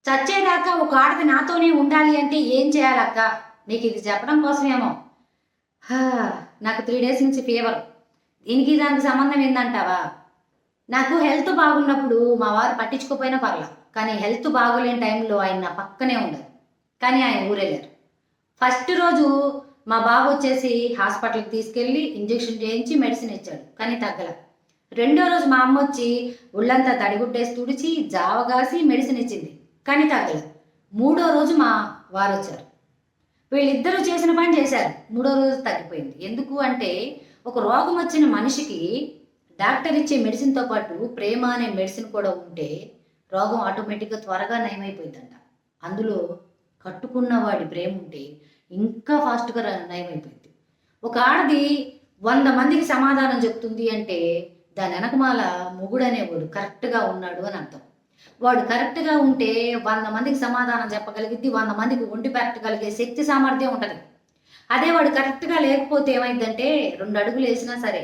చచ్చేదాకా ఒక ఆడది నాతోనే ఉండాలి అంటే ఏం చేయాలక్క? నీకు ఇది చెప్పడం కోసమేమో. హా! నాకు 3 డేస్ నుంచి ఫీవర్. దీనికి దానికి సంబంధం ఏందంటావా? నాకు హెల్త్ బాగున్నప్పుడు మా వారు పట్టించుకోపోయినా పర్లా. కానీ హెల్త్ బాగోలేని టైంలో ఆయన నా పక్కనే ఉండాలి. కానీ ఆయన ఊరెళ్ళారు. ఫస్ట్ రోజు మా బాబు వచ్చేసి హాస్పిటల్‌కి తీసుకెళ్ళి ఇంజెక్షన్ చేయించి మెడిసిన్ ఇచ్చాడు. కానీ తగ్గల. రెండో రోజు మా అమ్మొచ్చి ఒళ్ళంతా తడిగుడ్డేసి తుడిచి, జావగాసి మెడిసిన్ ఇచ్చింది. కానీ తగ్గల. మూడో రోజు మా వారొచ్చారు. వీళ్ళిద్దరూ చేసిన పని చేశారు. మూడో రోజు తగ్గిపోయింది. ఎందుకు అంటే ఒక రోగం వచ్చిన మనిషికి డాక్టర్ ఇచ్చే మెడిసిన్‌తో పాటు ప్రేమ అనే మెడిసిన్ కూడా ఉంటే రోగం ఆటోమేటిక్‌గా త్వరగా నయమైపోయిద్దంట. అందులో కట్టుకున్న వాడి ప్రేమ ఉంటే ఇంకా ఫాస్ట్‌గా నయమైపోయిద్ది. ఒక ఆడది 100 మందికి సమాధానం చెప్తుంది అంటే దాని వెనకమాల మొగుడనేవాడు కరెక్ట్‌గా ఉన్నాడు అని అర్థం. వాడు కరెక్ట్‌గా ఉంటే 100 మందికి సమాధానం చెప్పగలిగిద్ది. 100 మందికి వండి పెట్టగలిగే శక్తి సామర్థ్యం ఉంటది. అదే వాడు కరెక్ట్‌గా లేకపోతే ఏమైద్దంటే 2 అడుగులు వేసినా సరే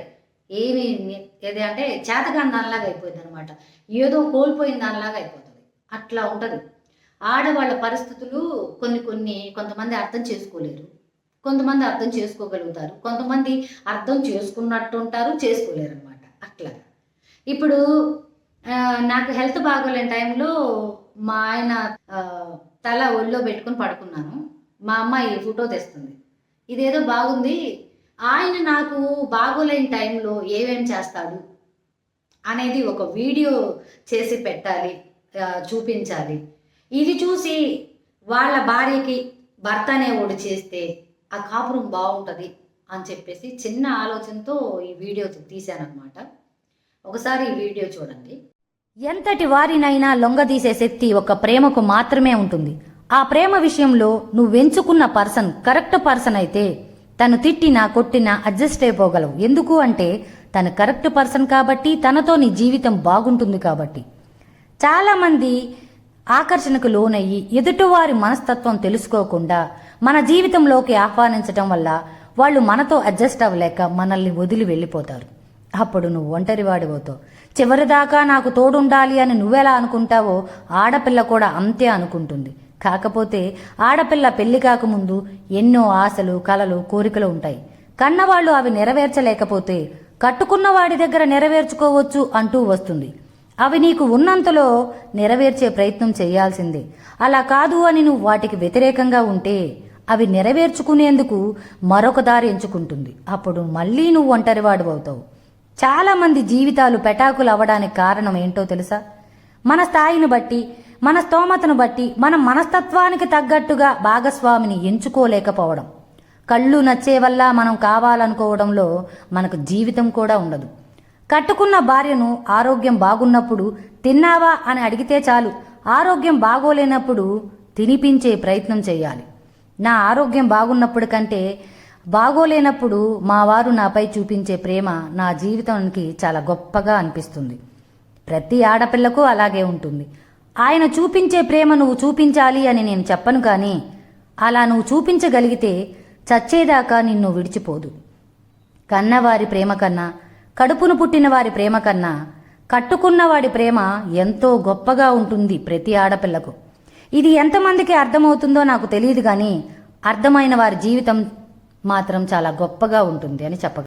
ఏమి ఏది అంటే చేతకాని దానిలాగా అయిపోయిద్దనమాట. ఏదో కోల్పోయిన దానిలాగా అయిపోతది. అట్లా ఉంటది. ఆడవాళ్ళ పరిస్థితులు కొంతమంది అర్థం చేసుకోలేరు. కొంతమంది అర్థం చేసుకోగలుగుతారు. కొంతమంది అర్థం చేసుకున్నట్టుంటారు, చేసుకోలేరనమాట. అట్లా. ఇప్పుడు నాకు హెల్త్ బాగోలేని టైంలో మా ఆయన తల ఒళ్ళో పెట్టుకొని పడుకున్నాను. మా అమ్మాయి ఫోటో తెస్తుంది. ఇదేదో బాగుంది. ఆయన నాకు బాగోలేని టైంలో ఏమేం చేస్తాడు అనేది ఒక వీడియో చేసి పెట్టాలి, చూపించాలి. ఇది చూసి వాళ్ళ భార్యకి భర్త అనేవాడు చేస్తే ఆ కాపురం బాగుంటుంది అని చెప్పేసి చిన్న ఆలోచనతో ఈ వీడియో తీశానన్నమాట. ఒకసారి ఈ వీడియో చూడండి. ఎంతటి వారినైనా లొంగదీసే శక్తి ఒక ప్రేమకు మాత్రమే ఉంటుంది. ఆ ప్రేమ విషయంలో నువ్వెంచుకున్న పర్సన్ కరెక్ట్ పర్సన్ అయితే తను తిట్టినా కొట్టినా అడ్జస్ట్ అయిపోగలవు. ఎందుకు అంటే తను కరెక్ట్ పర్సన్ కాబట్టి, తనతో నీ జీవితం బాగుంటుంది కాబట్టి. చాలామంది ఆకర్షణకు లోనయ్యి ఎదుటివారి మనస్తత్వం తెలుసుకోకుండా మన జీవితంలోకి ఆహ్వానించడం వల్ల వాళ్ళు మనతో అడ్జస్ట్ అవ్వలేక మనల్ని వదిలి వెళ్ళిపోతారు. అప్పుడు నువ్వు ఒంటరివాడిపోతావు. చివరిదాకా నాకు తోడుండాలి అని నువ్వెలా అనుకుంటావో ఆడపిల్ల కూడా అంతే అనుకుంటుంది. కాకపోతే ఆడపిల్ల పెళ్లి కాకముందు ఎన్నో ఆశలు, కలలు, కోరికలు ఉంటాయి. కన్నవాళ్ళు అవి నెరవేర్చలేకపోతే కట్టుకున్న వాడి దగ్గర నెరవేర్చుకోవచ్చు అంటూ వస్తుంది. అవి నీకు ఉన్నంతలో నెరవేర్చే ప్రయత్నం చేయాల్సిందే. అలా కాదు అని నువ్వు వాటికి వ్యతిరేకంగా ఉంటే అవి నెరవేర్చుకునేందుకు మరొక దారి ఎంచుకుంటుంది. అప్పుడు మళ్ళీ నువ్వు ఒంటరివాడు అవుతావు. చాలామంది జీవితాలు పెటాకులు అవ్వడానికి కారణం ఏంటో తెలుసా? మన స్థాయిని బట్టి, మన స్తోమతను బట్టి, మన మనస్తత్వానికి తగ్గట్టుగా భాగస్వామిని ఎంచుకోలేకపోవడం. కళ్ళు నచ్చే వల్ల మనం కావాలనుకోవడంలో మనకు జీవితం కూడా ఉండదు. కట్టుకున్న భార్యను ఆరోగ్యం బాగున్నప్పుడు తిన్నావా అని అడిగితే చాలు. ఆరోగ్యం బాగోలేనప్పుడు తినిపించే ప్రయత్నం చేయాలి. నా ఆరోగ్యం బాగున్నప్పుడు కంటే బాగోలేనప్పుడు మా వారు నాపై చూపించే ప్రేమ నా జీవితానికి చాలా గొప్పగా అనిపిస్తుంది. ప్రతి ఆడపిల్లకు అలాగే ఉంటుంది. ఆయన చూపించే ప్రేమ నువ్వు చూపించాలి అని నేను చెప్పను, కానీ అలా నువ్వు చూపించగలిగితే చచ్చేదాకా నిన్ను విడిచిపోదు. కన్నవారి ప్రేమ కన్నా, కడుపును పుట్టిన వారి ప్రేమ కన్నా కట్టుకున్నవాడి ప్రేమ ఎంతో గొప్పగా ఉంటుంది ప్రతి ఆడపిల్లకు. ఇది ఎంతమందికి అర్థమవుతుందో నాకు తెలియదు, కానీ అర్థమైన వారి జీవితం మాత్రం చాలా గొప్పగా ఉంటుంది అని చెప్పగలను.